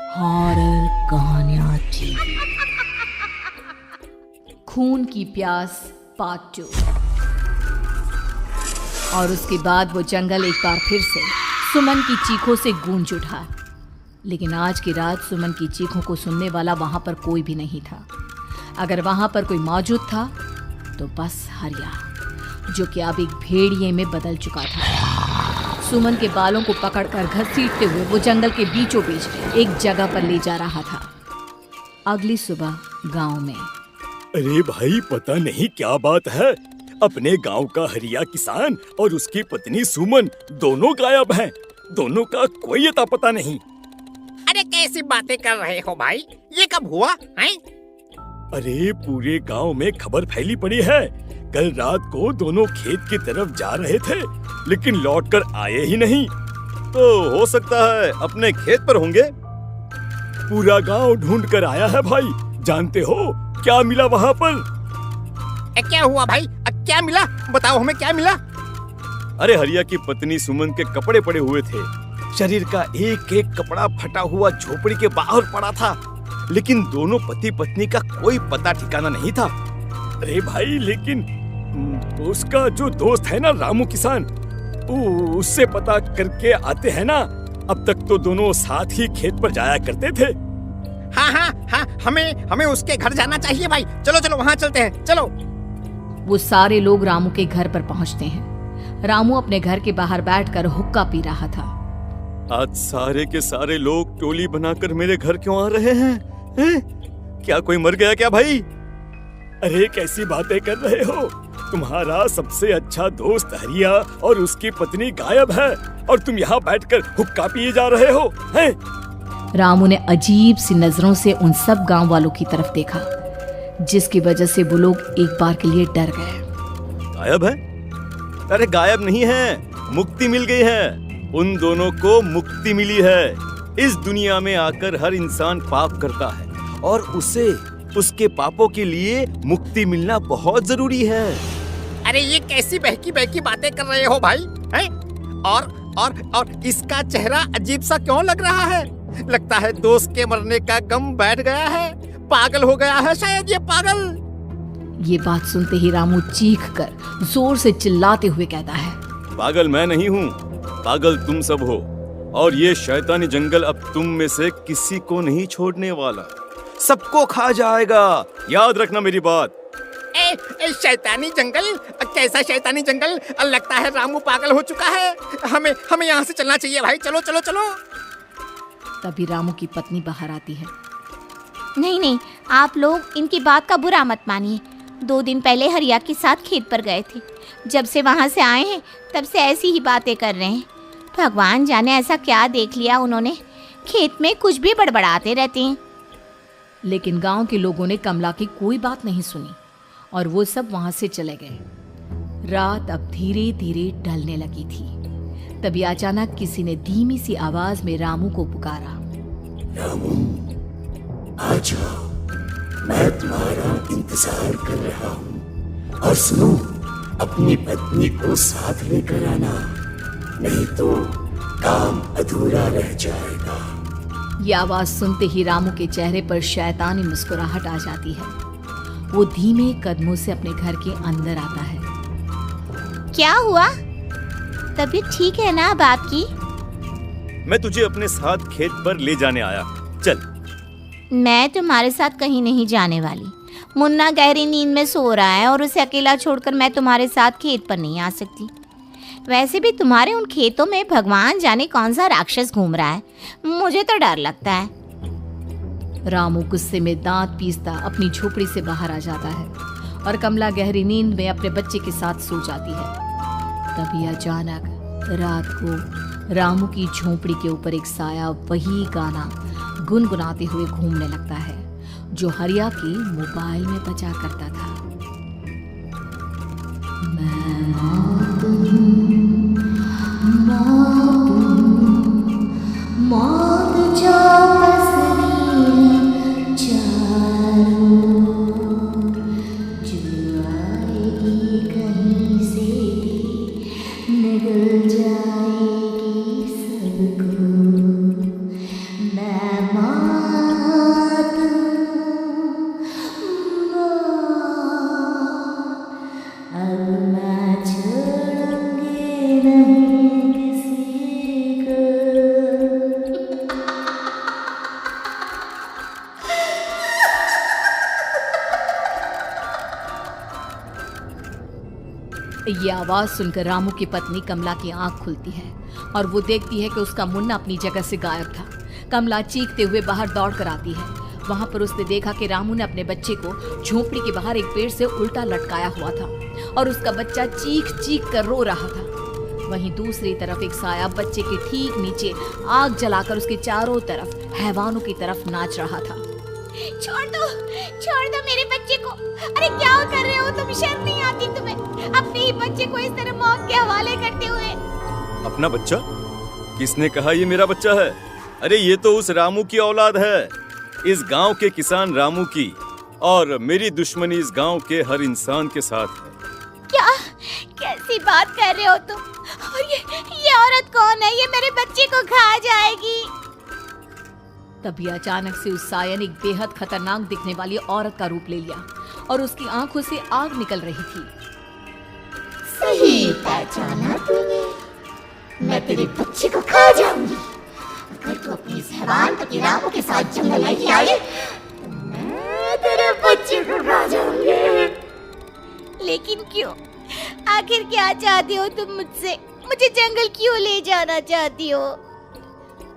Horror कहानियां थी। खून की प्यास पार्ट 2। और उसके बाद वो जंगल एक बार फिर से सुमन की चीखों से गूंज उठा। लेकिन आज की रात सुमन की चीखों को सुनने वाला वहां पर कोई भी नहीं था। अगर वहां पर कोई मौजूद था तो बस हरिया, जो कि अब एक भेड़िए में बदल चुका था। सुमन के बालों को पकड़कर घसीटते हुए वो जंगल के बीचों बीच एक जगह पर ले जा रहा था। अगली सुबह गांव में। अरे भाई, पता नहीं क्या बात है, अपने गांव का हरिया किसान और उसकी पत्नी सुमन दोनों गायब हैं। दोनों का कोई अता पता नहीं। अरे कैसी बातें कर रहे हो भाई, ये कब हुआ है? अरे पूरे गांव में खबर फैली पड़ी है। कल रात को दोनों खेत की तरफ जा रहे थे, लेकिन लौटकर आए ही नहीं। तो हो सकता है अपने खेत पर होंगे। पूरा गांव ढूंढ कर आया है भाई। जानते हो क्या मिला वहाँ पर? क्या हुआ भाई? क्या मिला? बताओ हमें, क्या मिला? अरे हरिया की पत्नी सुमन के कपड़े पड़े हुए थे। शरीर का एक एक कपड़ा फटा हुआ झोपड़ी के बाहर पड़ा था, लेकिन दोनों पति पत्नी का कोई पता ठिकाना नहीं था। अरे भाई, लेकिन उसका जो दोस्त है ना रामू किसान, उससे पता करके आते हैं ना। अब तक तो दोनों साथ ही खेत पर जाया करते थे। हाँ, हमें उसके घर जाना चाहिए भाई। चलो वहाँ चलते हैं, चलो। वो सारे लोग रामू के घर पर पहुंचते हैं। रामू अपने घर के बाहर बैठकर हुक्का पी रहा था। आज सारे के सारे लोग टोली बनाकर मेरे घर क्यों आ रहे हैं? क्या कोई मर गया क्या भाई? अरे कैसी बातें कर रहे हो? तुम्हारा सबसे अच्छा दोस्त हरिया और उसकी पत्नी गायब है, और तुम यहाँ बैठकर हुक्का पिए जा रहे हो हैं? रामू ने अजीब सी नजरों से उन सब गांव वालों की तरफ देखा, जिसकी वजह से वो लोग एक बार के लिए डर गए। गायब है? अरे गायब नहीं है, मुक्ति मिल गई है। उन दोनों को मुक्ति मिली है। इस दुनिया में आकर हर इंसान पाप करता है, और उसे उसके पापों के लिए मुक्ति मिलना बहुत जरूरी है। अरे ये कैसी बहकी बहकी बातें कर रहे हो भाई, हैं? और इसका चेहरा अजीब सा क्यों लग रहा है? लगता है दोस्त के मरने का गम बैठ गया है। पागल हो गया है शायद ये पागल। ये बात सुनते ही रामू चीख कर जोर से चिल्लाते हुए कहता है, पागल मैं नहीं हूँ, पागल तुम सब हो। और ये शैतानी जंगल अब तुम में से किसी को नहीं छोड़ने वाला, सबको खा जाएगा। याद रखना मेरी बात। शैतानी जंगल? कैसा शैतानी जंगल? लगता है रामू पागल हो चुका है। हमें यहाँ से चलना चाहिए भाई। चलो। तभी रामू की पत्नी बाहर आती है। नहीं, आप लोग इनकी बात का बुरा मत मानिए। 2 दिन पहले हरिया के साथ खेत पर गए थे। जब से वहाँ से आए हैं तब से ऐसी ही बातें कर रहे हैं। भगवान जाने ऐसा क्या देख लिया उन्होंने, खेत में कुछ भी बड़बड़ाते रहते हैं। लेकिन गांव के लोगों ने कमला की कोई बात नहीं सुनी, और वो सब वहां से चले गए। रात अब धीरे धीरे ढलने लगी थी। तभी अचानक किसी ने धीमी सी आवाज में रामू को पुकारा। रामू, आ जाओ, मैं तुम्हारा इंतजार कर रहा हूँ। और सुनो, अपनी पत्नी को साथ लेकर आना, नहीं तो काम अधूरा रह जाएगा। ये आवाज सुनते ही रामू के चेहरे पर शैतानी मुस्कुराहट आ जाती है। वो धीमे कदमों से अपने घर के अंदर आता है। क्या हुआ? तबीयत ठीक है ना अब आपकी? मैं तुझे अपने साथ खेत पर ले जाने आया, चल। मैं तुम्हारे साथ कहीं नहीं जाने वाली। मुन्ना गहरी नींद में सो रहा है, और उसे अकेला छोड़कर मैं तुम्हारे साथ खेत पर नहीं आ सकती। वैसे भी तुम्हारे उन खेतों में भगवान जाने कौन सा राक्षस घूम रहा है, मुझे तो डर लगता है। रामू गुस्से में दांत पीसता अपनी झोपड़ी से बाहर आ जाता है, और कमला गहरी नींद में अपने बच्चे के साथ सो जाती है। तभी अचानक रात को रामू की झोपड़ी के ऊपर एक साया वही गाना गुनगुनाते हुए घूमने लगता है, जो हरिया के मोबाइल में बजा करता था। मैं मौत जो बसनी चारों, जो आएगी कहीं से भी निगल जाएगी सबको। मैं ये आवाज सुनकर रामू की पत्नी कमला की आंख खुलती है और वो देखती है कि उसका मुन्ना अपनी जगह से गायब था। कमला चीखते हुए बाहर दौड़ कर आती है। वहां पर उसने देखा कि रामू ने अपने बच्चे को झोपड़ी के बाहर एक पेड़ से उल्टा लटकाया हुआ था और उसका बच्चा चीख चीख कर रो रहा था। वहीं दूसरी तरफ एक साया बच्चे के ठीक नीचे आग जलाकर उसके चारों तरफ हैवानों की तरफ नाच रहा था। छोड़ दो मेरे बच्चे को। अरे क्या कर रहे हो तुम? शर्म नहीं आती तुम्हें? अपने ही बच्चे को इस तरह मौत के हवाले करते हुए। अपना बच्चा? किसने कहा ये मेरा बच्चा है? अरे ये तो उस रामू की औलाद है, इस गांव के किसान रामू की, और मेरी दुश्मनी इस गांव के हर इंसान के साथ है। क्या कैसी बात कर रहे हो तुम? और ये औरत कौन है? ये मेरे बच्चे को खा जाएगी। तभी अचानक से उस साया ने एक बेहद खतरनाक दिखने वाली औरत का रूप ले लिया और उसकी आंखों से आग निकल रही थी। सही पहचाना तूने। मैं तेरे बच्चे को खा जाऊंगी। अगर तू अपनी इस हैवान पति रामू के साथ जंगल नहीं आई, तो मैं तेरे बच्चे को खा जाऊंगी। लेकिन क्यों? आखिर क्या चाहती हो तुम मुझसे? मुझे जंगल क्यों ले जाना चाहती हो?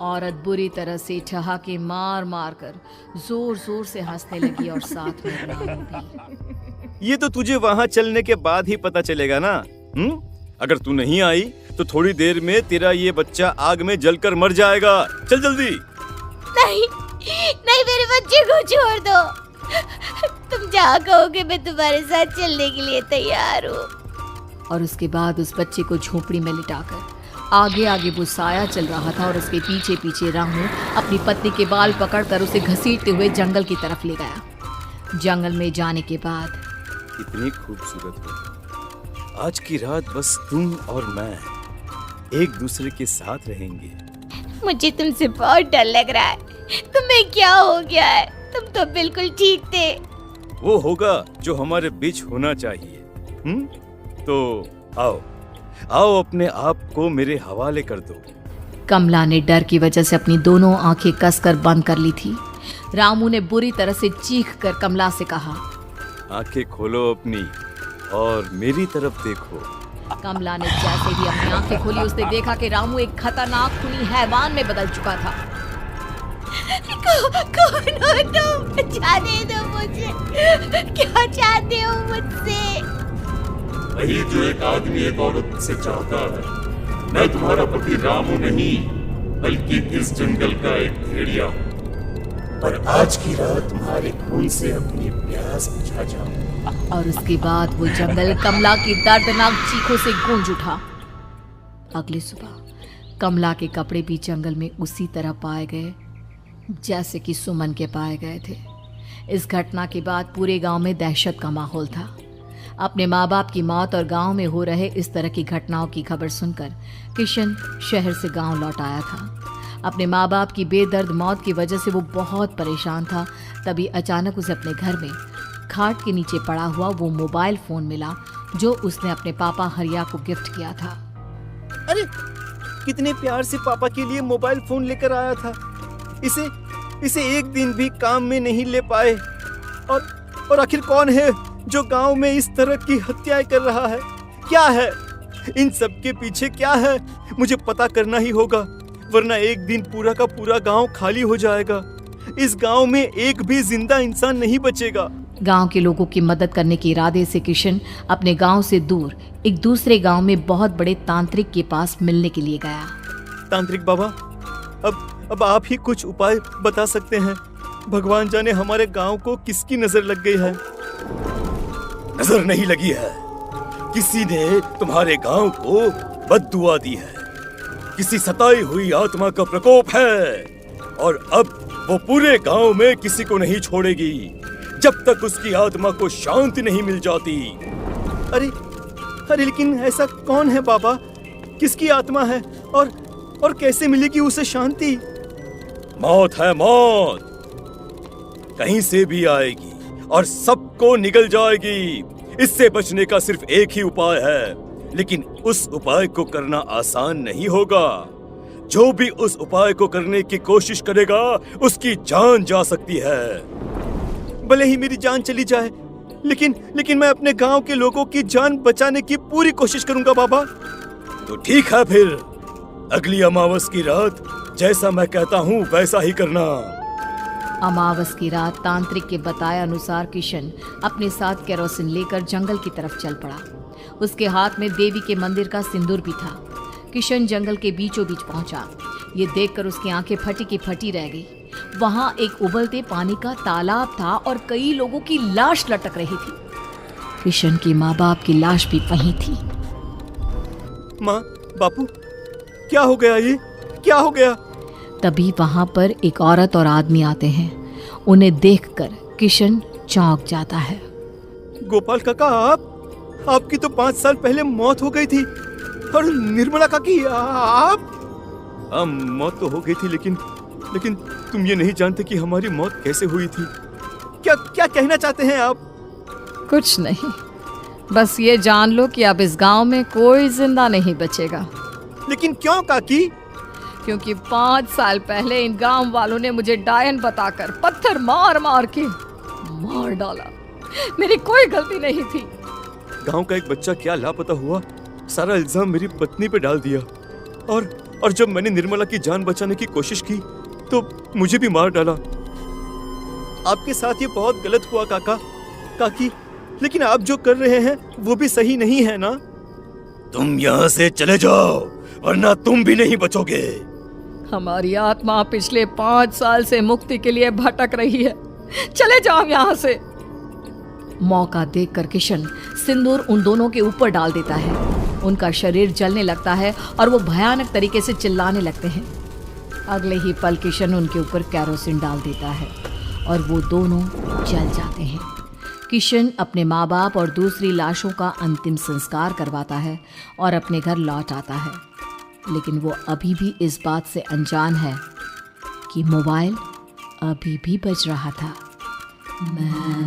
औरत बुरी तरह से ठहाके मार मार कर जोर जोर से हंसने लगी और साथ में रामू भी। ये तो तुझे वहाँ चलने के बाद ही पता चलेगा ना। अगर तू नहीं आई तो थोड़ी देर में तेरा ये बच्चा आग में जलकर मर जाएगा। चल जल्दी। नहीं नहीं, मेरे बच्चे को छोड़ दो। तुम जहाँ कहोगे मैं तुम्हारे साथ चलने के लिए तैयार हूँ। और उसके बाद उस बच्चे को झोपड़ी में लिटाकर आगे आगे वो साया चल रहा था और उसके पीछे पीछे रामू अपनी पत्नी के बाल पकड़कर उसे घसीटते हुए जंगल की तरफ ले गया। जंगल में जाने के बाद इतनी खूबसूरत हो। आज की रात बस तुम और मैं एक दूसरे के साथ रहेंगे। मुझे तुमसे बहुत डर लग रहा है। तुम्हें क्या हो गया है? तुम तो बिल्कुल ठीक थे। वो होगा जो हमारे बीच होना चाहिए। तो आओ आओ, अपने आप को मेरे हवाले कर दो। कमला ने डर की वजह से अपनी दोनों आंखें कसकर बंद कर ली थी। रामू ने बुरी तरह से चीख कर कमला से कहा, आंखें खोलो अपनी और मेरी तरफ देखो। कमला ने जैसे ही अपनी आंखें खोली उसने देखा कि रामू एक खतरनाक खूनी हैवान में बदल चुका था। कौन हो तुम? जाने दो मुझे। क्या चाहते हो मुझसे? वही जो एक आदमी एक औरत से चाहता है। मैं तुम्हारा पति रामू नहीं, बल्कि इस जंगल का एक भेड़िया हूँ। पर आज की रात तुम्हारे खून से अपनी प्यास बुझा जाऊं। और उसके बाद वो जंगल कमला की दर्दनाक चीखों से गूंज उठा। अगली सुबह कमला के कपड़े भी जंगल में उसी तरह पाए गए जैसे कि सुमन के पाए गए थे। इस घटना के बाद पूरे गांव में दहशत का माहौल था। अपने माँ बाप की मौत और गांव में हो रहे इस तरह की घटनाओं की खबर सुनकर किशन शहर से गांव लौट आया था। अपने माँ बाप की बेदर्द मौत की वजह से वो बहुत परेशान था। तभी अचानक उसे अपने घर में खाट के नीचे पड़ा हुआ वो मोबाइल फोन मिला जो उसने अपने पापा हरिया को गिफ्ट किया था। अरे कितने प्यार से पापा के लिए मोबाइल फोन लेकर आया था। इसे एक दिन भी काम में नहीं ले पाए। और आखिर कौन है जो गांव में इस तरह की हत्याएं कर रहा है? क्या है इन सब के पीछे? क्या है? मुझे पता करना ही होगा, वरना एक दिन पूरा का पूरा गांव खाली हो जाएगा। इस गांव में एक भी जिंदा इंसान नहीं बचेगा। गांव के लोगों की मदद करने के इरादे से किशन अपने गांव से दूर एक दूसरे गांव में बहुत बड़े तांत्रिक के पास मिलने के लिए गया। तांत्रिक बाबा, अब आप ही कुछ उपाय बता सकते हैं। भगवान जाने हमारे गांव को किसकी नजर लग गई है। नजर नहीं लगी है, किसी ने तुम्हारे गांव को बद्दुआ दी है। किसी सताई हुई आत्मा का प्रकोप है और अब वो पूरे गांव में किसी को नहीं छोड़ेगी जब तक उसकी आत्मा को शांति नहीं मिल जाती। अरे लेकिन ऐसा कौन है बाबा? किसकी आत्मा है और कैसे मिलेगी उसे शांति? मौत है, मौत कहीं से भी आएगी और सबको निगल जाएगी। इससे बचने का सिर्फ एक ही उपाय है, लेकिन उस उपाय को करना आसान नहीं होगा। जो भी उस उपाय को करने की कोशिश करेगा उसकी जान जा सकती है। भले ही मेरी जान चली जाए, लेकिन मैं अपने गांव के लोगों की जान बचाने की पूरी कोशिश करूंगा बाबा। तो ठीक है फिर, अगली अमावस की रात जैसा मैं कहता हूँ वैसा ही करना। अमावस की रात तांत्रिक के बताए अनुसार किशन अपने साथ केरोसिन लेकर जंगल की तरफ चल पड़ा। उसके हाथ में देवी के मंदिर का सिंदूर भी था। किशन जंगल के बीचों बीच पहुंचा। ये देखकर उसकी आंखें फटी की फटी रह गई। वहां एक उबलते पानी का तालाब था और कई लोगों की लाश लटक रही थी। किशन की माँ बाप की लाश भी वहीं थी। माँ, बापू, क्या हो गया? ये क्या हो गया? तभी वहां पर एक औरत और आदमी आते हैं। उन्हें देखकर किशन चौंक जाता है। गोपाल काका, आपकी तो 5 साल पहले मौत हो गई थी। और निर्मला काकी, आप? हाँ, मौत तो हो गई थी, लेकिन तुम ये नहीं जानते कि हमारी मौत कैसे हुई थी। क्या कहना चाहते हैं आप? कुछ नहीं, बस ये जान लो कि अब इस गांव में कोई जिंदा नहीं बचेगा। लेकिन क्यों काकी? क्योंकि 5 साल पहले इन गांव वालों ने मुझे डायन बताकर पत्थर मार मार के मार डाला। मेरी कोई गलती नहीं थी। गांव का एक बच्चा क्या लापता हुआ, सारा इल्जाम मेरी पत्नी पे डाल दिया। और जब मैंने निर्मला की जान बचाने की कोशिश की तो मुझे भी मार डाला। आपके साथ ये बहुत गलत हुआ काकी, लेकिन आप जो कर रहे हैं वो भी सही नहीं है ना? तुम यहाँ से चले जाओ, वरना तुम भी नहीं बचोगे। हमारी आत्मा पिछले 5 साल से मुक्ति के लिए भटक रही है। चले जाओ यहाँ से। मौका देखकर किशन सिंदूर उन दोनों के ऊपर डाल देता है। उनका शरीर जलने लगता है और वो भयानक तरीके से चिल्लाने लगते हैं। अगले ही पल किशन उनके ऊपर केरोसिन डाल देता है और वो दोनों जल जाते हैं। किशन अपने माँ बाप और दूसरी लाशों का अंतिम संस्कार करवाता है और अपने घर लौट आता है। लेकिन वो अभी भी इस बात से अनजान है कि मोबाइल अभी भी बज रहा था। मैं